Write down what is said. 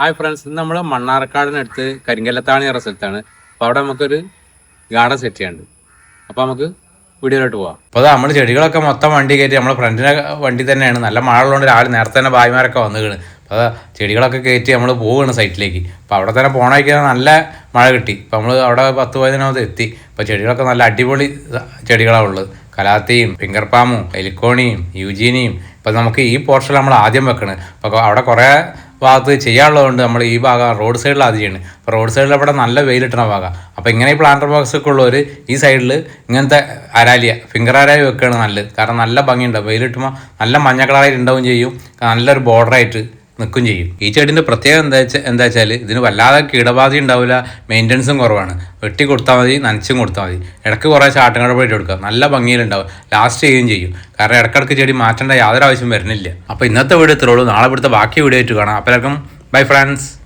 Hi friends, ഇന്ന് നമ്മൾ മണ്ണാർക്കാടിനടുത്ത് കരിങ്കല്ലത്താണി എന്ന സ്ഥലത്താണ്. അപ്പോൾ അവിടെ നമുക്കൊരു ഗാർഡൻ സെറ്റ് ചെയ്യാനുണ്ട്. അപ്പോൾ നമുക്ക് വീഡിയോയിലോട്ട് പോവാം. അപ്പോൾ നമ്മൾ ചെടികളൊക്കെ മൊത്തം വണ്ടി കയറ്റി നമ്മളെ ഫ്രണ്ടിൻ്റെ വണ്ടി തന്നെയാണ്. നല്ല മഴ ഉള്ളതുകൊണ്ട് രാവിലെ നേരത്തെ തന്നെ ഭായിമാരൊക്കെ വന്നിരിക്കണം. അപ്പോൾ ചെടികളൊക്കെ കയറ്റി നമ്മൾ പോവുകയാണ് സൈറ്റിലേക്ക്. അപ്പോൾ അവിടെ തന്നെ പോകണമെങ്കിൽ നല്ല മഴ കിട്ടി. അപ്പോൾ നമ്മൾ അവിടെ 10-15 എത്തി. അപ്പോൾ ചെടികളൊക്കെ നല്ല അടിപൊളി ചെടികളാണ് ഉള്ളത്. കലാത്തിയും ഫിംഗർ പാമും എലിക്കോണിയും യൂജീനിയും. ഇപ്പോൾ നമുക്ക് ഈ പോർഷനിൽ നമ്മൾ ആദ്യം വെക്കണം. അപ്പോൾ അവിടെ കുറേ ഭാഗത്ത് ചെയ്യാനുള്ളതുകൊണ്ട് നമ്മൾ ഈ ഭാഗം റോഡ് സൈഡിൽ ആദ്യം ചെയ്യണം. അപ്പോൾ റോഡ് സൈഡിൽ ഇവിടെ നല്ല വെയിലിട്ടണ ഭാഗം. അപ്പോൾ ഇങ്ങനെ ഈ പ്ലാന്റർ ബോക്സ് ഒക്കെ ഉള്ളവർ ഈ സൈഡിൽ ഇങ്ങനത്തെ അരാലിയ ഫിംഗർ അരാലി വെക്കുകയാണ് നല്ലത്. കാരണം നല്ല ഭംഗിയുണ്ടാവും. വെയിലിട്ടുമ്പോൾ നല്ല മഞ്ഞ കളറായിട്ട് ഉണ്ടാവും ചെയ്യും. നല്ലൊരു ബോർഡറായിട്ട് നിൽക്കും ചെയ്യും. ഈ ചെടിൻ്റെ പ്രത്യേകത എന്താ വെച്ചാൽ ഇതിന് വല്ലാതെ കീടബാധ ഉണ്ടാവില്ല, മെയിൻ്റനൻസും കുറവാണ്. വെട്ടി കൊടുത്താൽ മതി, നനച്ചും കൊടുത്താൽ മതി. ഇടയ്ക്ക് കുറേ ചാട്ടങ്ങളുടെ പോയിട്ട് കൊടുക്കുക, നല്ല ഭംഗിയിലുണ്ടാവും, ലാസ്റ്റ് ചെയ്യുകയും ചെയ്യും. കാരണം ഇടയ്ക്കിടയ്ക്ക് ചെടി മാറ്റേണ്ട യാതൊരു ആവശ്യം വരുന്നില്ല. അപ്പോൾ ഇന്നത്തെ വീഡിയോ ഇത്രയുള്ളൂ. നാളെ ഇവിടുത്തെ ബാക്കി വീഡിയോ ആയിട്ട് കാണാം. അപ്പോൾ എല്ലാവർക്കും ബൈ ഫ്രണ്ട്സ്.